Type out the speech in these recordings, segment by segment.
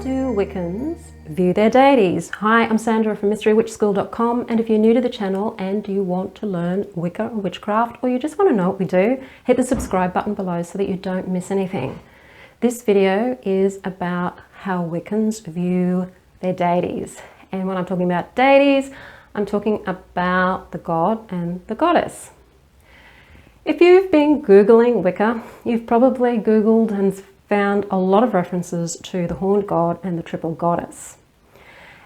do Wiccans view their deities? Hi, I'm Sandra from mysterywitchschool.com, and if you're new to the channel and you want to learn Wicca or witchcraft, or you just want to know what we do, hit the subscribe button below so that you don't miss anything. This video is about how Wiccans view their deities. And when I'm talking about deities, I'm talking about the god and the goddess. If you've been Googling Wicca, you've probably Googled and found a lot of references to the horned god and the triple goddess.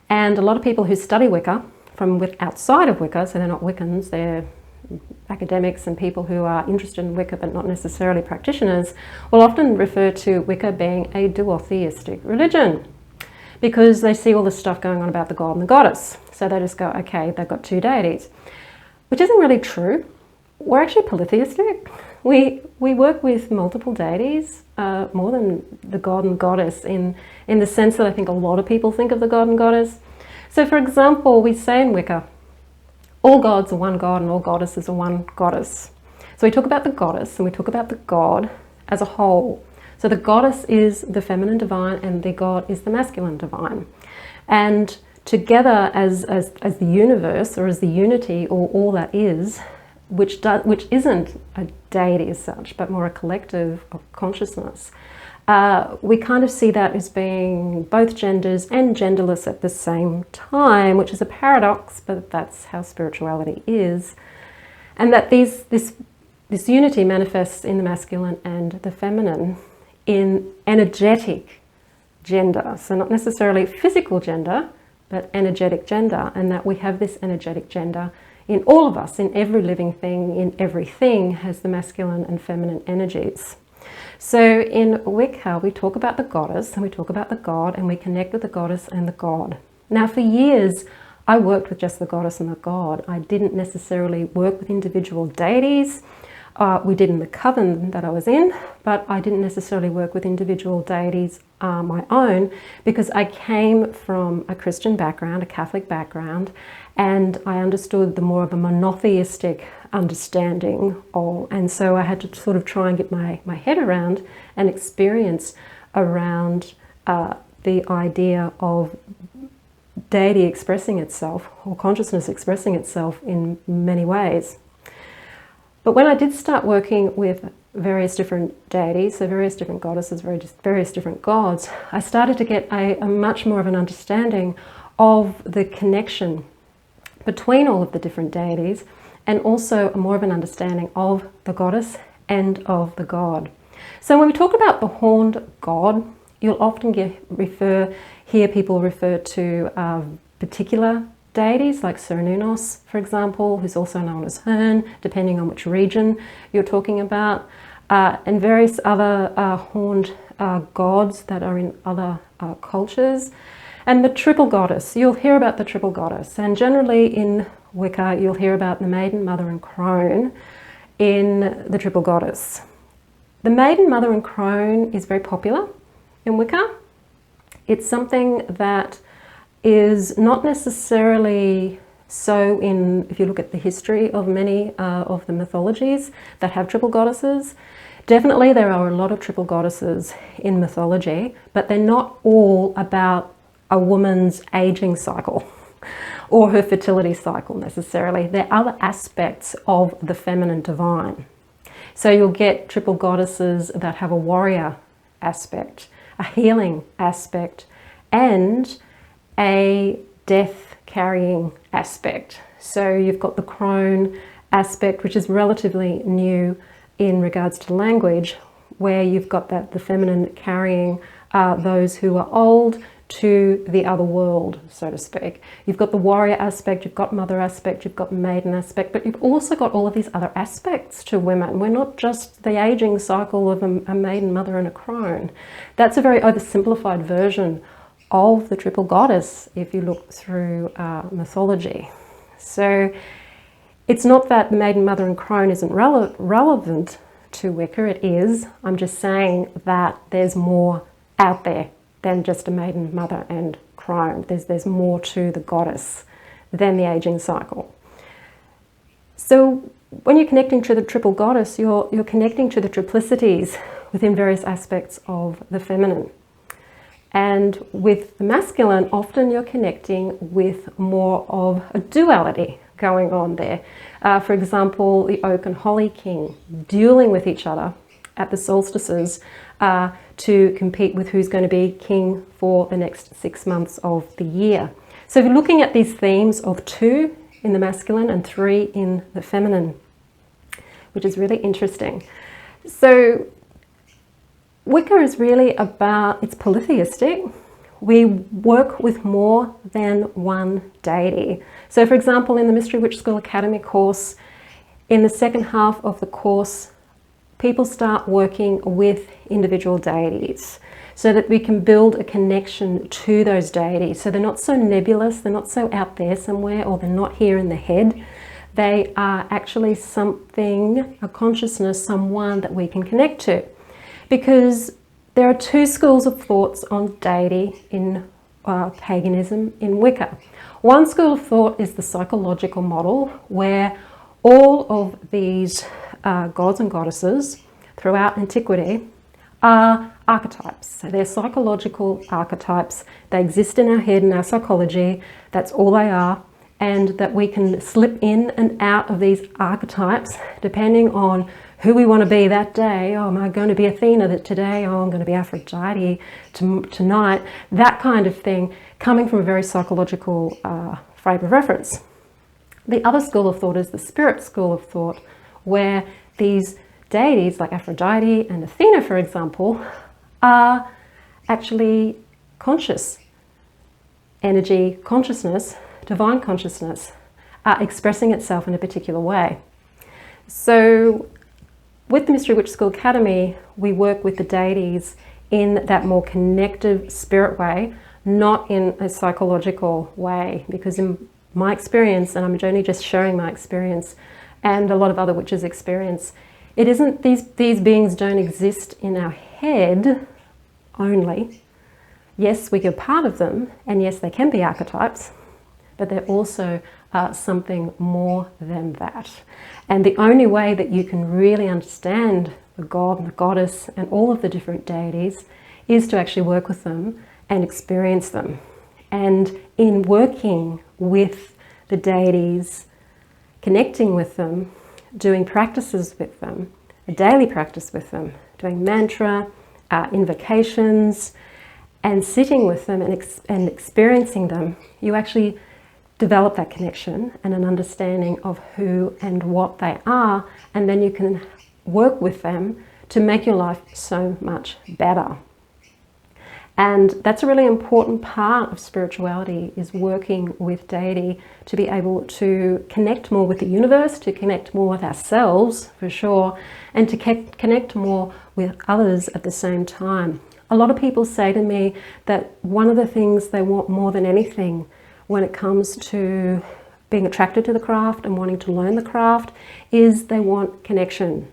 And a lot of people who study Wicca from outside of Wicca, so they're not Wiccans, they're academics and people who are interested in Wicca but not necessarily practitioners, will often refer to Wicca being a duotheistic religion because they see all this stuff going on about the god and the goddess. So they just go, okay, they've got two deities, which isn't really true. We're actually polytheistic. We work with multiple deities, more than the god and goddess in the sense that I think a lot of people think of the god and goddess. So for example, we say in Wicca, all gods are one god and all goddesses are one goddess. So we talk about the goddess and we talk about the god as a whole. So the goddess is the feminine divine and the god is the masculine divine. And together as the universe, or as the unity, or all that is, which isn't a deity as such, but more a collective of consciousness. We kind of see that as being both genders and genderless at the same time, which is a paradox, but that's how spirituality is. And that this unity manifests in the masculine and the feminine in energetic gender. So not necessarily physical gender, but energetic gender, and that we have this energetic gender in all of us, in every living thing, in everything has the masculine and feminine energies. So in Wicca, we talk about the goddess and we talk about the god and we connect with the goddess and the god. Now for years, I worked with just the goddess and the god. I didn't necessarily work with individual deities. We did in the coven that I was in, but I didn't necessarily work with individual deities my own, because I came from a Christian background, a Catholic background, and I understood the more of a monotheistic understanding and so I had to sort of try and get my head around and experience around the idea of deity expressing itself, or consciousness expressing itself in many ways. But when I did start working with various different deities, so various different goddesses, various different gods, I started to get a much more of an understanding of the connection between all of the different deities, and also more of an understanding of the goddess and of the god. So when we talk about the horned god, you'll often hear people refer to particular deities like Cernunnos, for example, who's also known as Hern, depending on which region you're talking about, and various other horned gods that are in other cultures. And the triple goddess, you'll hear about the triple goddess, and generally in Wicca you'll hear about the maiden, mother and crone in the triple goddess. The maiden, mother and crone is very popular in Wicca. It's something that is not necessarily so if you look at the history of many of the mythologies that have triple goddesses. Definitely there are a lot of triple goddesses in mythology, but they're not all about a woman's aging cycle or her fertility cycle necessarily. There are other aspects of the feminine divine. So you'll get triple goddesses that have a warrior aspect, a healing aspect, and a death-carrying aspect. So you've got the crone aspect, which is relatively new in regards to language, where you've got the feminine carrying those who are old to the other world, so to speak. You've got the warrior aspect, you've got mother aspect, you've got maiden aspect, but you've also got all of these other aspects to women. We're not just the aging cycle of a maiden, mother and a crone. That's a very oversimplified version of the triple goddess if you look through mythology. So it's not that the maiden, mother and crone isn't relevant to Wicca, it is. I'm just saying that there's more out there than just a maiden, mother and crone. There's more to the goddess than the aging cycle. So when you're connecting to the triple goddess, you're connecting to the triplicities within various aspects of the feminine. And with the masculine, often you're connecting with more of a duality going on there. For example, the Oak and Holly King dueling with each other at the solstices to compete with who's going to be king for the next 6 months of the year. So if you're looking at these themes of 2 in the masculine and 3 in the feminine, which is really interesting. So Wicca is really about, it's polytheistic. We work with more than one deity. So for example, in the Mystery Witch School Academy course, in the second half of the course, people start working with individual deities so that we can build a connection to those deities. So they're not so nebulous, they're not so out there somewhere, or they're not here in the head. They are actually something, a consciousness, someone that we can connect to. Because there are 2 schools of thoughts on deity in paganism in Wicca. One school of thought is the psychological model, where all of these gods and goddesses throughout antiquity are archetypes. So they're psychological archetypes. They exist in our head, in our psychology. That's all they are. And that we can slip in and out of these archetypes depending on who we want to be that day. Oh, am I going to be Athena today? Oh, I'm going to be Aphrodite tonight. That kind of thing, coming from a very psychological frame of reference. The other school of thought is the spirit school of thought, where these deities like Aphrodite and Athena, for example, are actually conscious energy, consciousness, divine consciousness, expressing itself in a particular way. So with the Mystery Witch School Academy, we work with the deities in that more connective spirit way, not in a psychological way, because in my experience, and I'm only just sharing my experience and a lot of other witches' experience, it isn't, these beings don't exist in our head only. Yes, we are part of them, and yes, they can be archetypes, but they're also something more than that. And the only way that you can really understand the god and the goddess and all of the different deities is to actually work with them and experience them. And in working with the deities, connecting with them, doing practices with them, a daily practice with them, doing mantra, invocations, and sitting with them and experiencing them, you actually develop that connection and an understanding of who and what they are, and then you can work with them to make your life so much better. And that's a really important part of spirituality, is working with deity to be able to connect more with the universe, to connect more with ourselves for sure, and to connect more with others at the same time. A lot of people say to me that one of the things they want more than anything when it comes to being attracted to the craft and wanting to learn the craft is they want connection.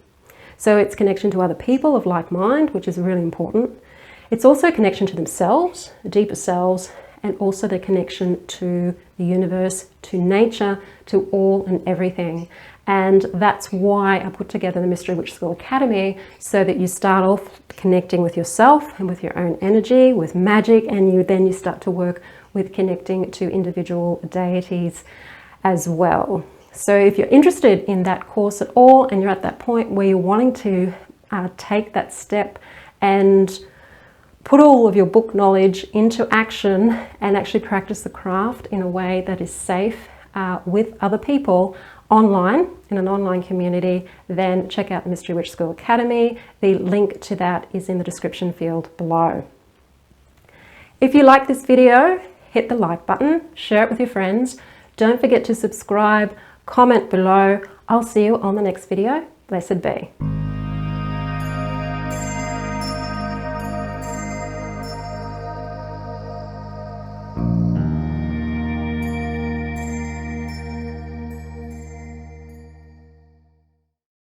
So it's connection to other people of like mind, which is really important. It's also connection to themselves, the deeper selves, and also the connection to the universe, to nature, to all and everything. And that's why I put together the Mystery Witch School Academy, so that you start off connecting with yourself and with your own energy, with magic, and then you start to work with connecting to individual deities as well. So if you're interested in that course at all, and you're at that point where you're wanting to take that step and put all of your book knowledge into action and actually practice the craft in a way that is safe with other people online, in an online community, then check out the Mystery Witch School Academy. The link to that is in the description field below. If you like this video, hit the like button, share it with your friends. Don't forget to subscribe, comment below. I'll see you on the next video. Blessed be.